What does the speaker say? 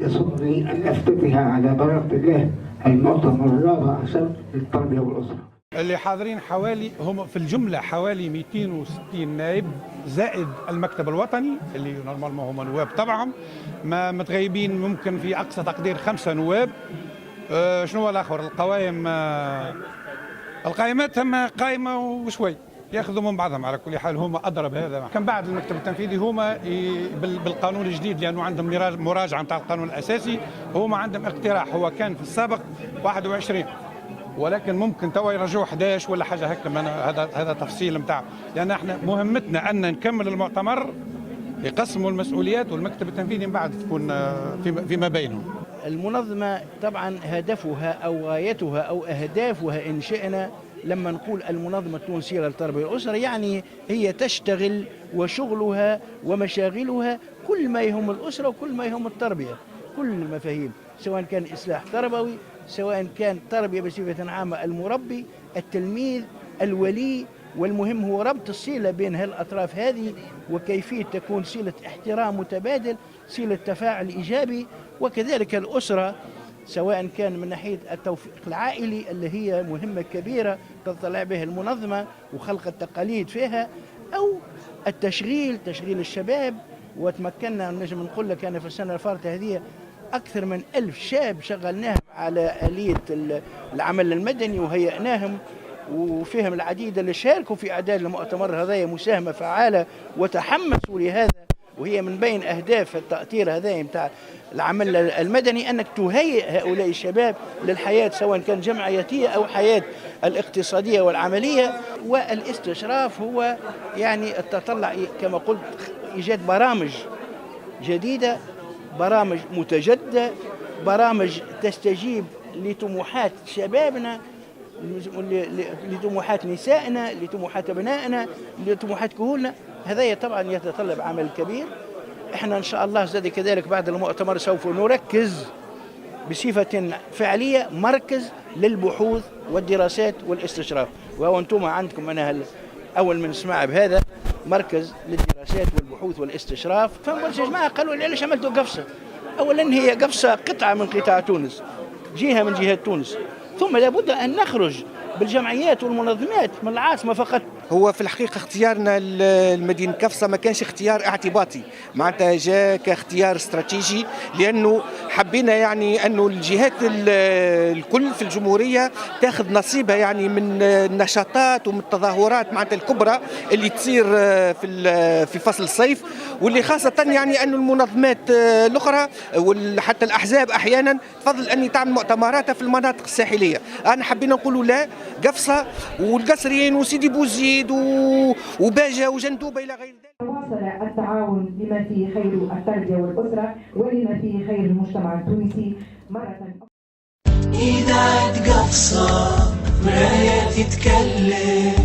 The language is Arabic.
يسرني أن أفتتح على بركة الله المؤتمر الرابع عشر للتربية والأسرة. اللي حاضرين حوالي هم في الجملة حوالي 260 نائب زائد المكتب الوطني اللي نورمالمون هم نواب طبعا، ما متغيبين ممكن في أقصى تقدير 5 نواب. شنو هو الآخر؟ القوائم القائمات هم قائمة وشوي ياخذوا من بعضهم. على كل حال هما أضرب هذا كان بعد المكتب التنفيذي هما بالقانون الجديد، لأنه عندهم مراجعة نتاع القانون الأساسي. هما عندهم اقتراح، هو كان في السابق 21 ولكن ممكن توا يرجعوا 11 ولا حاجة هكا. هذا تفصيل نتاع، لأن احنا مهمتنا أن نكمل المؤتمر، يقسموا المسؤوليات والمكتب التنفيذي من بعد تكون فيما بينهم. المنظمة طبعا هدفها أو غايتها أو أهدافها إن شئنا، لما نقول المنظمة التونسية للتربية والأسرة يعني هي تشتغل وشغلها ومشاغلها كل ما يهم الأسرة وكل ما يهم التربية، كل المفاهيم، سواء كان إصلاح تربوي، سواء كان تربية بصفة عامة، المربي، التلميذ، الولي، والمهم هو ربط الصلة بين هالأطراف هذه وكيفية تكون صلة احترام متبادل، صلة تفاعل إيجابي. وكذلك الأسرة سواء كان من ناحية التوفيق العائلي اللي هي مهمة كبيرة تطلع بها المنظمة وخلق التقاليد فيها، أو تشغيل الشباب. وتمكنا نجم نقول لك أنا في السنة الفارطة هذه أكثر من 1000 شاب شغلناهم على آلية العمل المدني وهيئناهم، وفيهم العديد اللي شاركوا في إعداد المؤتمر هذا مساهمة فعالة وتحمسوا لهذا. وهي من بين أهداف التأطير هذا متاع العمل المدني أنك تهيئ هؤلاء الشباب للحياة سواء كان جمعياتية أو حياة الاقتصادية والعملية. والاستشراف هو يعني التطلع كما قلت إيجاد برامج جديدة، برامج متجددة، برامج تستجيب لطموحات شبابنا، لطموحات نسائنا، لطموحات أبنائنا، لطموحات كهولنا. هذا طبعا يتطلب عمل كبير. احنا ان شاء الله زاد كذلك بعد المؤتمر سوف نركز بصفة فعلية مركز للبحوث والدراسات والاستشراف، وهو انتم عندكم انا اول من نسمع بهذا مركز للدراسات والبحوث والاستشراف. فنقول يا جماعه قالوا ليش عملتوا قفصه؟ اولا هي قفصه قطعه من قطاع تونس، جهه من جهات تونس، ثم لابد ان نخرج بالجمعيات والمنظمات من العاصمه فقط. هو في الحقيقة اختيارنا المدينة كفصة ما كانش اختيار اعتباطي، معناتها جاء كاختيار استراتيجي، لأنه حبينا يعني أنه الجهات الكل في الجمهورية تأخذ نصيبها يعني من النشاطات ومن التظاهرات معناتها الكبرى اللي تصير في فصل الصيف، واللي خاصة يعني أنه المنظمات الأخرى وحتى الأحزاب أحيانا تفضل أن تعمل مؤتمراتها في المناطق الساحلية. أنا حبينا نقولوا لا، قفصة والقصرين وسيدي بوزيد وباجة وجندوبة إلى غير ذلك. واصل التعاون بما فيه خير التربية والأسرة ولما فيه خير المجتمع التونسي مرة إذاعة قفصة مراية تتكلم.